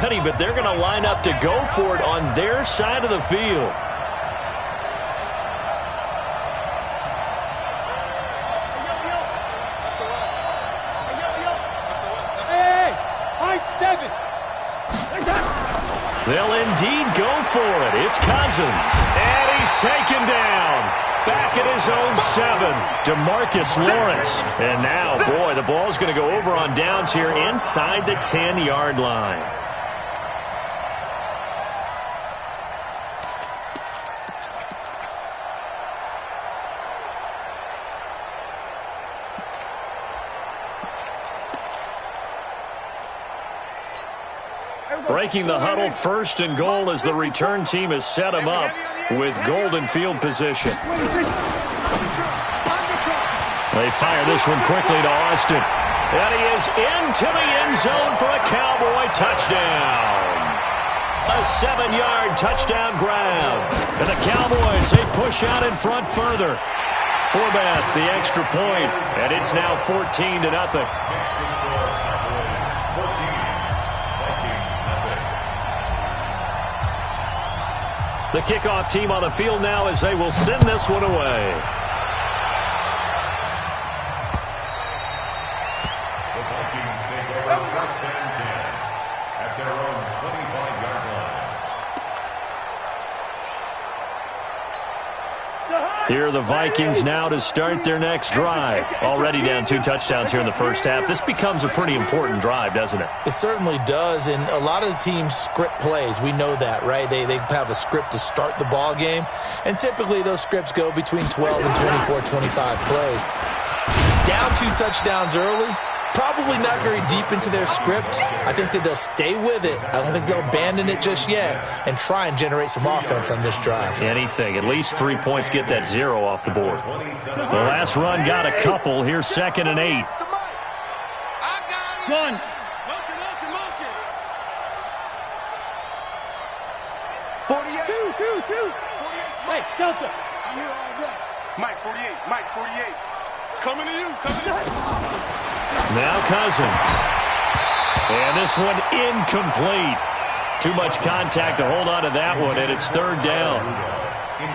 ready, but they're going to line up to go for it on their side of the field. They'll indeed go for it. It's Cousins. And he's taken down. Back at his own 7. DeMarcus Lawrence. And now, boy, the ball's going to go over on downs here inside the 10-yard line. Breaking the huddle, 1st and goal as the return team has set him up with golden field position. They fire this one quickly to Austin. And he is into the end zone for a Cowboy touchdown. A 7-yard touchdown grab. And the Cowboys, they push out in front further. Forbath, the extra point, and it's now 14-0. The kickoff team on the field now as they will send this one away. The Vikings take over first and 10 at their own 25-yard line. Here are the Vikings now to start their next drive. Already down 2 touchdowns here in the first half. This becomes a pretty important drive, doesn't it? It certainly does, and a lot of the teams script plays. We know that, right? They have a script to start the ball game, and typically those scripts go between 12 and 24, 25 plays. Down 2 touchdowns early, probably not very deep into their script. I think that they'll stay with it. I don't think they'll abandon it just yet and try and generate some offense on this drive. Anything. At least 3 points, get that 0 off the board. The last run got a couple. Here's 2nd and 8. Gun. Motion. 48. Two. Hey, Delta. I'm here all day. Mike 48. Coming to you. Now Cousins. And this one incomplete. Too much contact to hold on to that one, and it's 3rd down.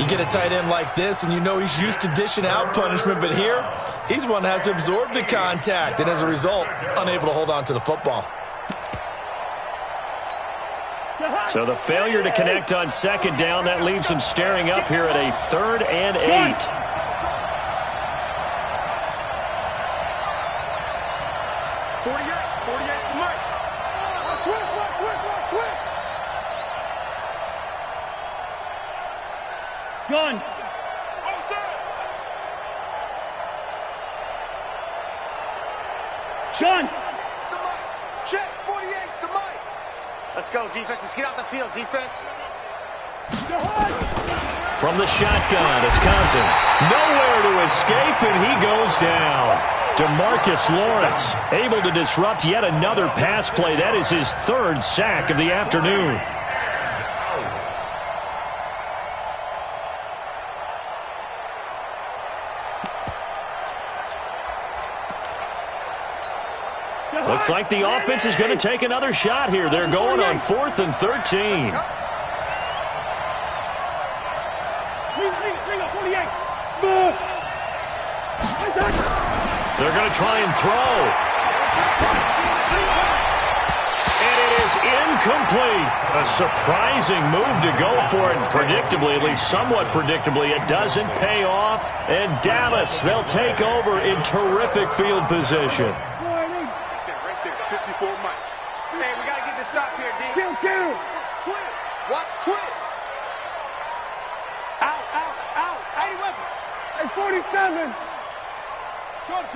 You get a tight end like this, and you know he's used to dishing out punishment, but here, he's the one that has to absorb the contact, and as a result, unable to hold on to the football. So the failure to connect on 2nd down, that leaves him staring up here at a 3rd and 8. Gun. Sean. Check. 48's the mic. Let's go, defense. Let's get out the field, defense. From the shotgun, it's Cousins. Nowhere to escape, and he goes down. DeMarcus Lawrence able to disrupt yet another pass play. That is his 3rd sack of the afternoon. Looks like the offense is going to take another shot here. They're going on 4th and 13. They're going to try and throw. And it is incomplete. A surprising move to go for it. Predictably, at least somewhat predictably, it doesn't pay off. And Dallas, they'll take over in terrific field position. Right there, 54 Mike. Hey, we got to get this stop here, D. Kill. Twins. Watch twins. Out. 81. Hey, 47. Short.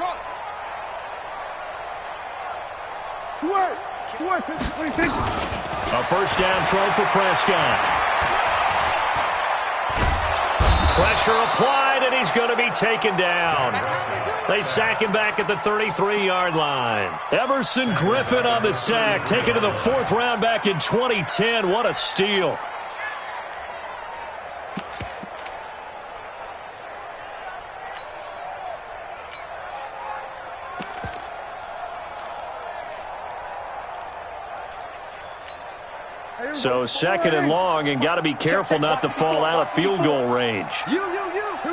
Swerve. 26. A 1st down throw for Prescott. Pressure applied, and he's going to be taken down. They sack him back at the 33-yard line. Everson Griffin on the sack, taken to the 4th round back in 2010. What a steal. So second and long, and got to be careful not to fall out of field goal range. Here we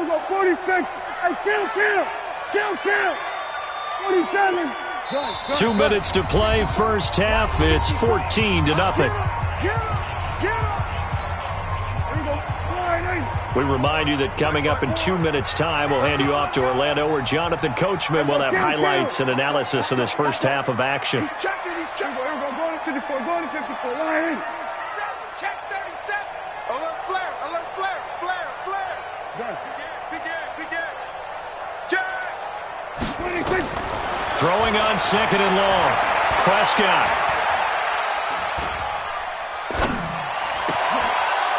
go, 46. Hey, kill. 47. Go. 2 minutes to play, first half. It's 14-0. Get up. Here we go. We remind you that coming up in 2 minutes' time, we'll hand you off to Orlando, where Jonathan Coachman will have highlights and analysis of this first half of action. He's checking. Here we go. Going to 54. Line in. Check 37. Alert flare. Done. Begin. Check. 26. Throwing on second and long. Prescott.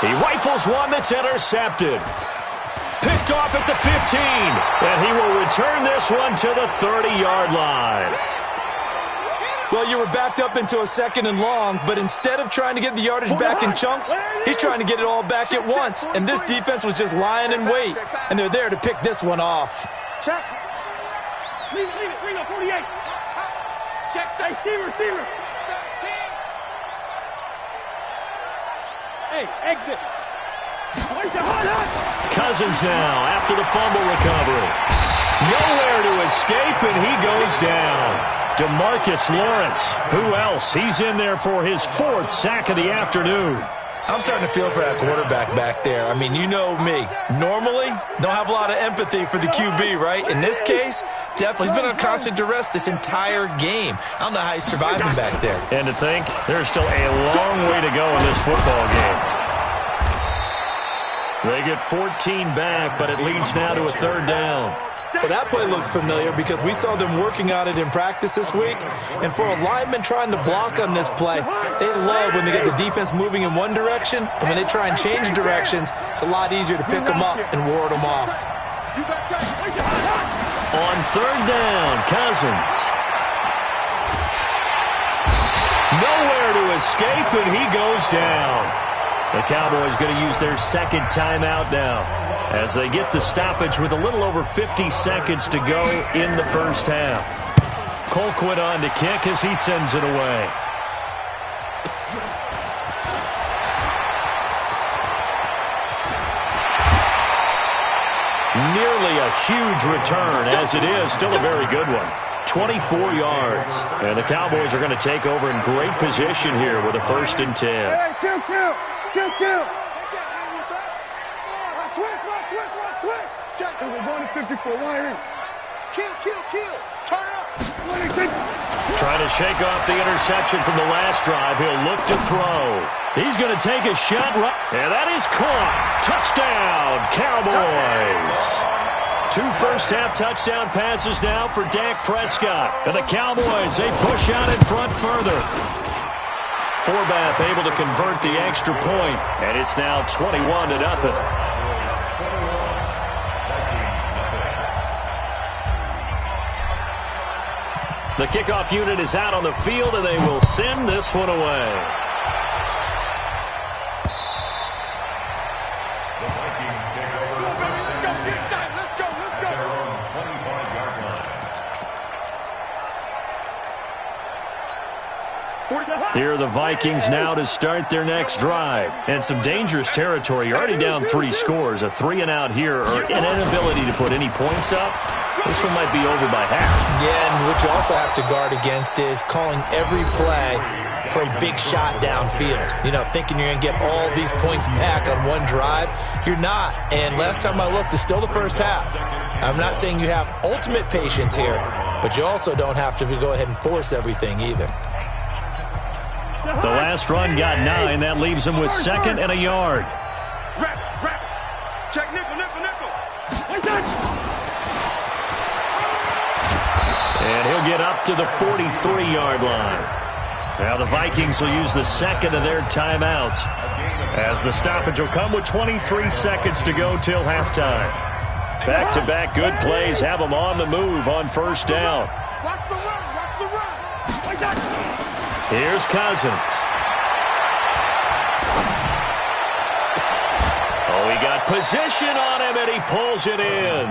He rifles one that's intercepted. Picked off at the 15. And he will return this one to the 30-yard line. Well, you were backed up into a second and long, but instead of trying to get the yardage back in chunks, he's trying to get it all back at once. And this defense was just lying in wait, and they're there to pick this one off. Check. Leave it. Bring up 48. Check. Hey, receiver. 13. Hey, exit. Cousins now after the fumble recovery. Nowhere to escape, and he goes down. DeMarcus Lawrence. Who else? He's in there for his 4th sack of the afternoon. I'm starting to feel for that quarterback back there. I mean, you know me. Normally, don't have a lot of empathy for the QB, right? In this case, definitely. He's been on constant duress this entire game. I don't know how he's surviving back there. And to think, there's still a long way to go in this football game. They get 14 back, but it leads now to a 3rd down. Well, that play looks familiar because we saw them working on it in practice this week. And for a lineman trying to block on this play, they love when they get the defense moving in one direction. And when they try and change directions, it's a lot easier to pick them up and ward them off. On 3rd down, Cousins. Nowhere to escape, and he goes down. The Cowboys going to use their 2nd timeout now as they get the stoppage with a little over 50 seconds to go in the first half. Colquitt on to kick as he sends it away. Nearly a huge return, as it is still a very good one. 24 yards. And the Cowboys are going to take over in great position here with a 1st and 10. Hey, kill. Switch. Check. We're going to 54. Line in. Kill. Turn up. 26. Trying to shake off the interception from the last drive. He'll look to throw. He's going to take a shot. And that is caught. Touchdown, Cowboys. 2 first-half touchdown passes now for Dak Prescott. And the Cowboys, they push out in front further. Forbath able to convert the extra point, and it's now 21-0. The kickoff unit is out on the field, and they will send this one away. The Vikings take over. Let's go. Their own 25-yard line. Here are the Vikings now to start their next drive. And some dangerous territory. You're already down 3 scores. A 3-and-out here, or an inability to put any points up. This one might be over by half. Yeah, and what you also have to guard against is calling every play for a big shot downfield. You know, thinking you're going to get all these points back on one drive. You're not. And last time I looked, it's still the first half. I'm not saying you have ultimate patience here, but you also don't have to go ahead and force everything either. The last run got 9. That leaves him with 2nd and a yard. Rap. Check nickel. And he'll get up to the 43-yard line. Now the Vikings will use the 2nd of their timeouts, as the stoppage will come with 23 seconds to go till halftime. Back-to-back good plays have them on the move on 1st down. Watch the run. Here's Cousins. Oh, he got position on him, and he pulls it in.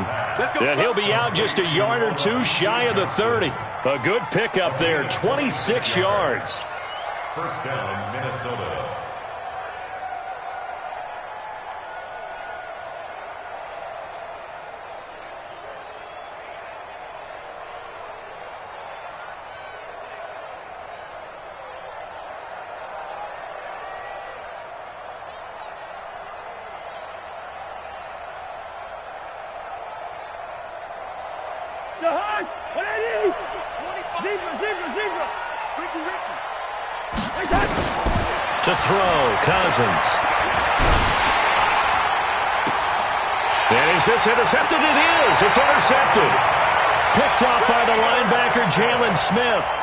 And he'll be out just a yard or 2 shy of the 30. A good pickup there, 26 yards. First down, Minnesota. 180. Zebra. Ricky. To throw, Cousins. And is this intercepted? It is. It's intercepted. Picked off by the linebacker, Jalen Smith.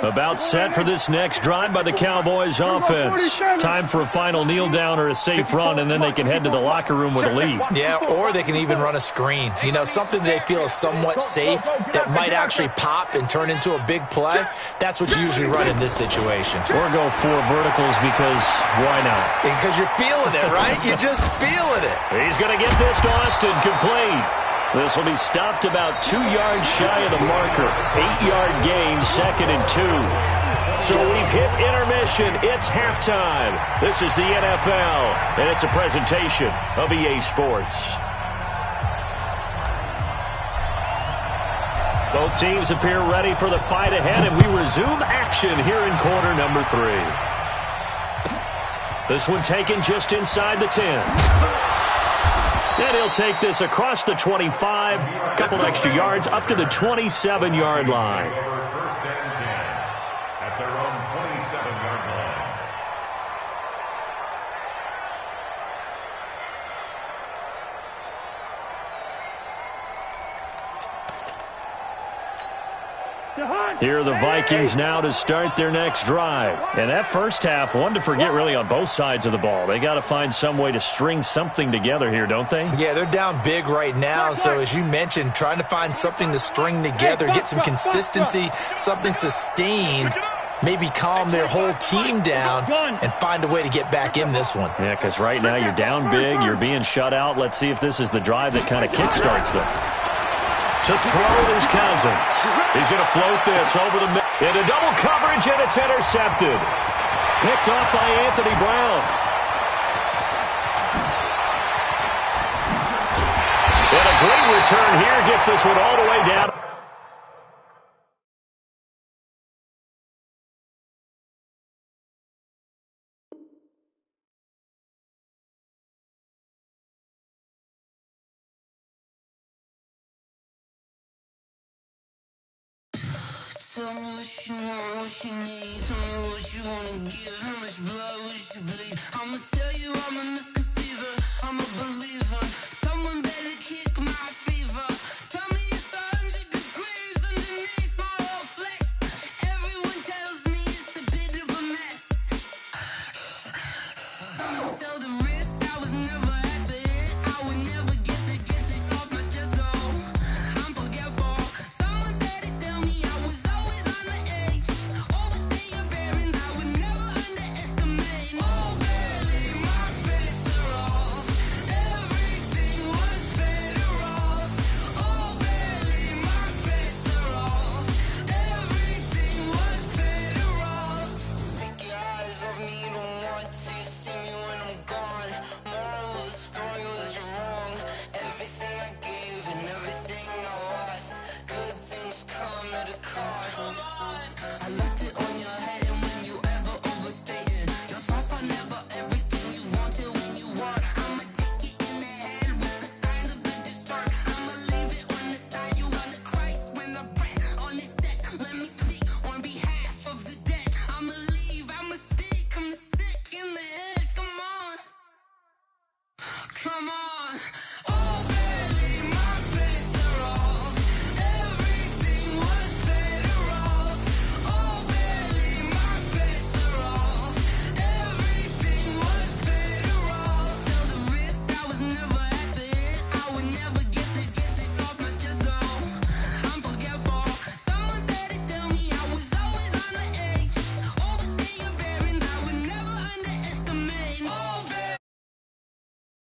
About set for this next drive by the Cowboys offense. Time for a final kneel down or a safe run, and then they can head to the locker room with a lead. Yeah, or they can even run a screen. You know, something they feel is somewhat safe that might actually pop and turn into a big play. That's what you usually run in this situation. Or go 4 verticals because why not? Because you're feeling it, right? You're just feeling it. He's going to get this to Austin, complete. This will be stopped about 2 yards shy of the marker. 8-yard gain, 2nd and 2. So we've hit intermission. It's halftime. This is the NFL, and it's a presentation of EA Sports. Both teams appear ready for the fight ahead, and we resume action here in quarter number 3. This one taken just inside the 10. And he'll take this across the 25, a couple extra yards, up to the 27-yard line. First and 10 at their own 27-yard line. Here are the Vikings now to start their next drive. And that first half, one to forget really on both sides of the ball. They got to find some way to string something together here, don't they? Yeah, they're down big right now. So as you mentioned, trying to find something to string together, get some consistency, something sustained, maybe calm their whole team down and find a way to get back in this one. Yeah, because right now you're down big, you're being shut out. Let's see if this is the drive that kind of kickstarts them. To throw is Cousins. He's going to float this over the middle. Into double coverage, and it's intercepted. Picked off by Anthony Brown. And a great return here gets this one all the way down. Tell me what you want, what you need. Tell me what you wanna give. How much blood would you bleed? I'ma tell you I'm a misconceiver. I'm a believer. Someone better kick my fever. Tell me it's 100 degrees underneath my whole flesh. Everyone tells me it's a bit of a mess. I'ma tell the risk I was never at the hit. I would never get it off my chest. Oh, I'm forgetful. Someone better tell me I was always on the edge. Overstay your bearings, I would never underestimate. Oh, barely my bets are off. Everything was better off. Oh, barely my bets are off. Everything was better off. Take your eyes off me, you don't want to see me when I'm gone. Moral of the story was you're wrong. Everything I gave and everything I lost. Good things come at a cost.